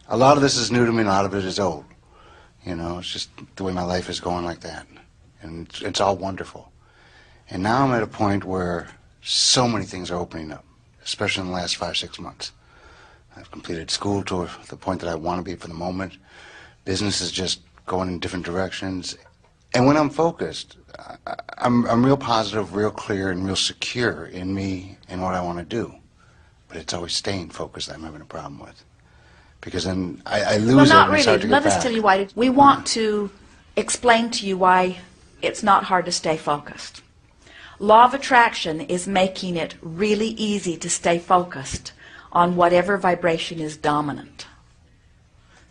A lot of this is new to me, and a lot of it is old. You know, it's just the way my life is going like that. And it's all wonderful. And now I'm at a point where so many things are opening up, especially in the last 5, 6 months. I've completed school to the point that I want to be for the moment. Business is just going in different directions. And when I'm focused, I'm real positive, real clear, and real secure in me and what I want to do. But it's always staying focused that I'm having a problem with. Because then I lose it. Well, not and it's hard really. to get Let us back. tell you why. We want to explain to you why it's not hard to stay focused. Law of attraction is making it really easy to stay focused on whatever vibration is dominant.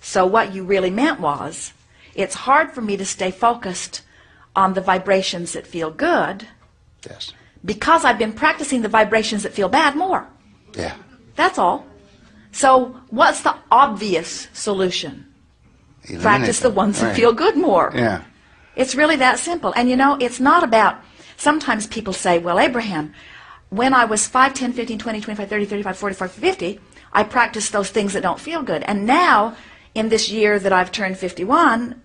So what you really meant was, it's hard for me to stay focused on the vibrations that feel good. Yes. Because I've been practicing the vibrations that feel bad more. Yeah. That's all. So what's the obvious solution? Eliminate Practice the them. ones that Right. feel good more. Yeah. It's really that simple. And you know, it's not about, sometimes people say, well, Abraham, when I was 5, 10, 15, 20, 25, 30, 35, 45, 50, I practiced those things that don't feel good. And now, in this year that I've turned 51,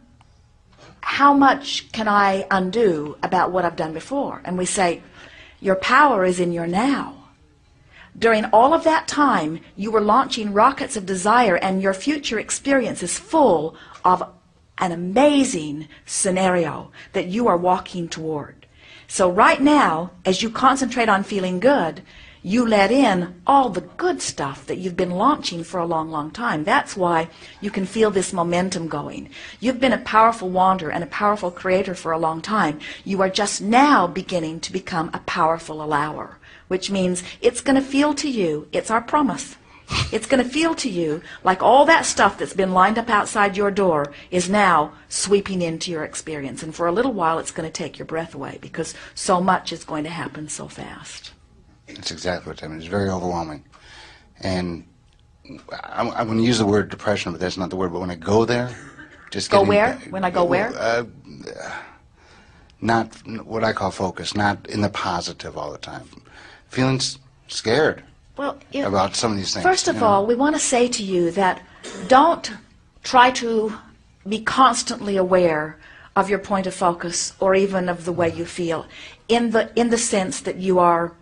how much can I undo about what I've done before? And we say, your power is in your now. During all of that time, you were launching rockets of desire, and your future experience is full of an amazing scenario that you are walking toward. So right now, as you concentrate on feeling good, you let in all the good stuff that you've been launching for a long, long time. That's why you can feel this momentum going. You've been a powerful wanderer and a powerful creator for a long time. You are just now beginning to become a powerful allower, which means it's going to feel to you, it's our promise, it's going to feel to you like all that stuff that's been lined up outside your door is now sweeping into your experience. And for a little while, it's going to take your breath away because so much is going to happen so fast. That's exactly what I mean. It's very overwhelming. And I'm going to use the word depression, but that's not the word. But when I go there, just Go getting, where? When I go where? Not what I call focus, not in the positive all the time. Feeling scared about some of these things. First of all, we want to say to you that don't try to be constantly aware of your point of focus or even of the way you feel in the sense that you are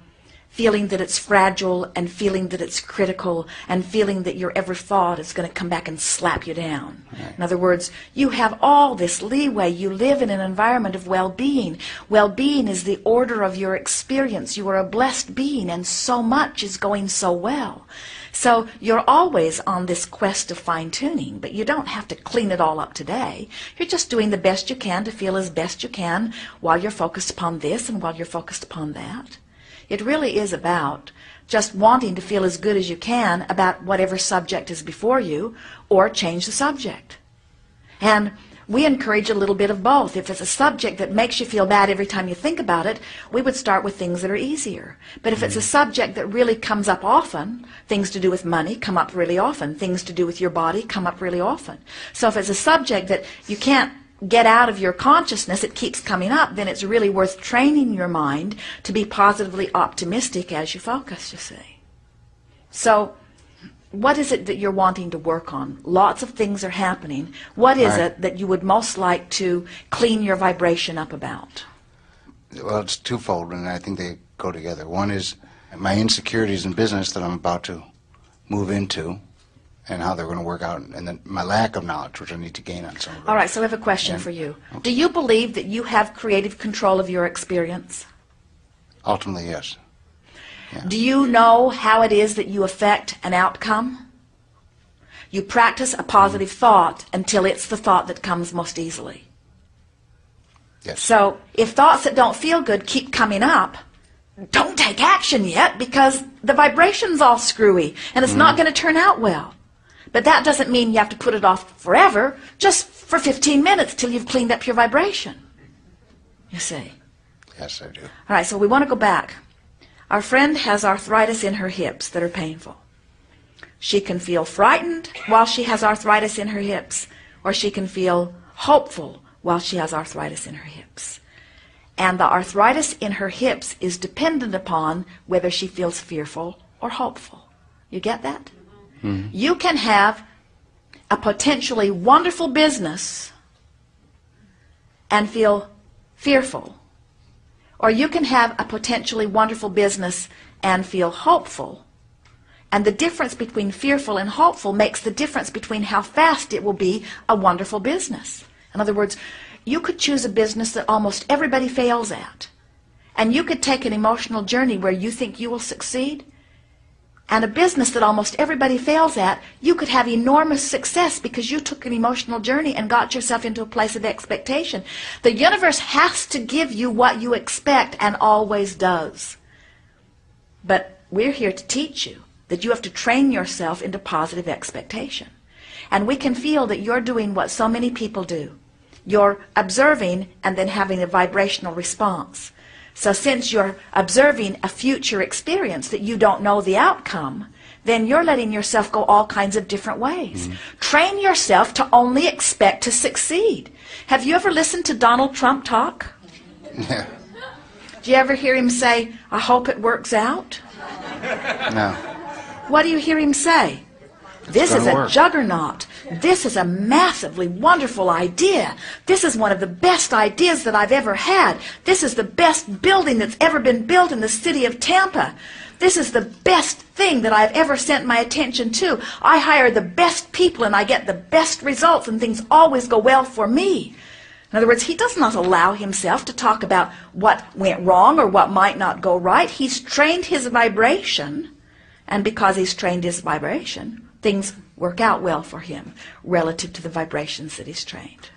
feeling that it's fragile and feeling that it's critical and feeling that your every thought is going to come back and slap you down. Right. In other words, you have all this leeway. You live in an environment of well-being. Well-being is the order of your experience. You are a blessed being and so much is going so well. So you're always on this quest of fine-tuning, but you don't have to clean it all up today. You're just doing the best you can to feel as best you can while you're focused upon this and while you're focused upon that. It really is about just wanting to feel as good as you can about whatever subject is before you, or change the subject. And we encourage a little bit of both. If it's a subject that makes you feel bad every time you think about it, we would start with things that are easier. But if it's a subject that really comes up often, things to do with money come up really often, things to do with your body come up really often. So if it's a subject that you can't get out of your consciousness, it keeps coming up, then it's really worth training your mind to be positively optimistic as you focus, you see. So what is it that you're wanting to work on? Lots of things are happening. What is it that you would most like to clean your vibration up about? Well, it's twofold, and I think they go together. One is my insecurities in business that I'm about to move into, and how they're going to work out, and then my lack of knowledge, which I need to gain on some of it. All right, so I have a question for you. Okay. Do you believe that you have creative control of your experience? Ultimately, yes. Yeah. Do you know how it is that you affect an outcome? You practice a positive thought until it's the thought that comes most easily. Yes. So if thoughts that don't feel good keep coming up, don't take action yet because the vibration's all screwy and it's not going to turn out well. But that doesn't mean you have to put it off forever, just for 15 minutes till you've cleaned up your vibration. You see? Yes, I do. All right, so we want to go back. Our friend has arthritis in her hips that are painful. She can feel frightened while she has arthritis in her hips, or she can feel hopeful while she has arthritis in her hips. And the arthritis in her hips is dependent upon whether she feels fearful or hopeful. You get that? You can have a potentially wonderful business and feel fearful. Or you can have a potentially wonderful business and feel hopeful. And the difference between fearful and hopeful makes the difference between how fast it will be a wonderful business. In other words, you could choose a business that almost everybody fails at. And you could take an emotional journey where you think you will succeed. And a business that almost everybody fails at, you could have enormous success because you took an emotional journey and got yourself into a place of expectation. The universe has to give you what you expect and always does. But we're here to teach you that you have to train yourself into positive expectation. And we can feel that you're doing what so many people do. You're observing and then having a vibrational response. So since you're observing a future experience that you don't know the outcome, then you're letting yourself go all kinds of different ways. Train yourself to only expect to succeed. Have you ever listened to Donald Trump talk? Yeah. Do you ever hear him say, "I hope it works out"? No. What do you hear him say? This is a juggernaut. This is a massively wonderful idea. This is one of the best ideas that I've ever had. This is the best building that's ever been built in the city of Tampa. This is the best thing that I've ever sent my attention to. I hire the best people and I get the best results and things always go well for me. In other words, he does not allow himself to talk about what went wrong or what might not go right. He's trained his vibration, and because he's trained his vibration, things work out well for him relative to the vibrations that he's trained.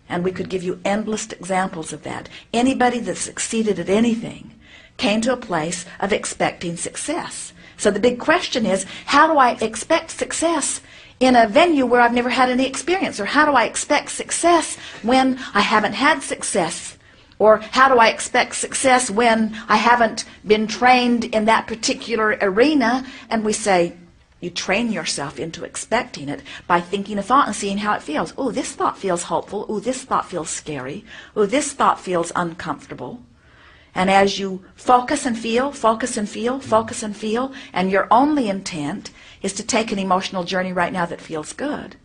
And we could give you endless examples of that. Anybody that succeeded at anything came to a place of expecting success. So the big question is, how do I expect success in a venue where I've never had any experience? Or how do I expect success when I haven't had success? Or how do I expect success when I haven't been trained in that particular arena? And we say, you train yourself into expecting it by thinking a thought and seeing how it feels. Oh, this thought feels hopeful. Oh, this thought feels scary. Oh, this thought feels uncomfortable. And as you focus and feel, focus and feel, focus and feel, and your only intent is to take an emotional journey right now that feels good.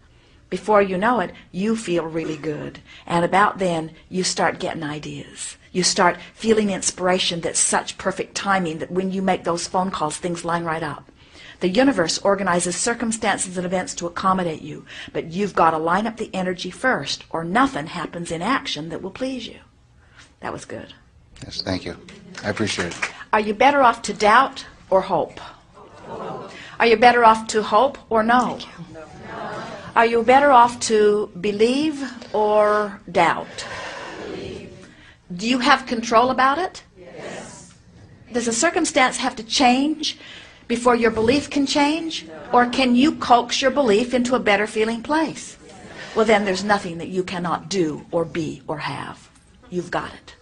Before you know it, you feel really good. And about then, you start getting ideas. You start feeling inspiration that's such perfect timing that when you make those phone calls, things line right up. The universe organizes circumstances and events to accommodate you, but you've got to line up the energy first, or nothing happens in action that will please you. That was good. Yes, thank you. I appreciate it. Are you better off to doubt or hope? Are you better off to hope or no? Are you better off to believe or doubt? Do you have control about it? Yes. Does a circumstance have to change before your belief can change? Or can you coax your belief into a better feeling place? Well, then there's nothing that you cannot do or be or have. You've got it.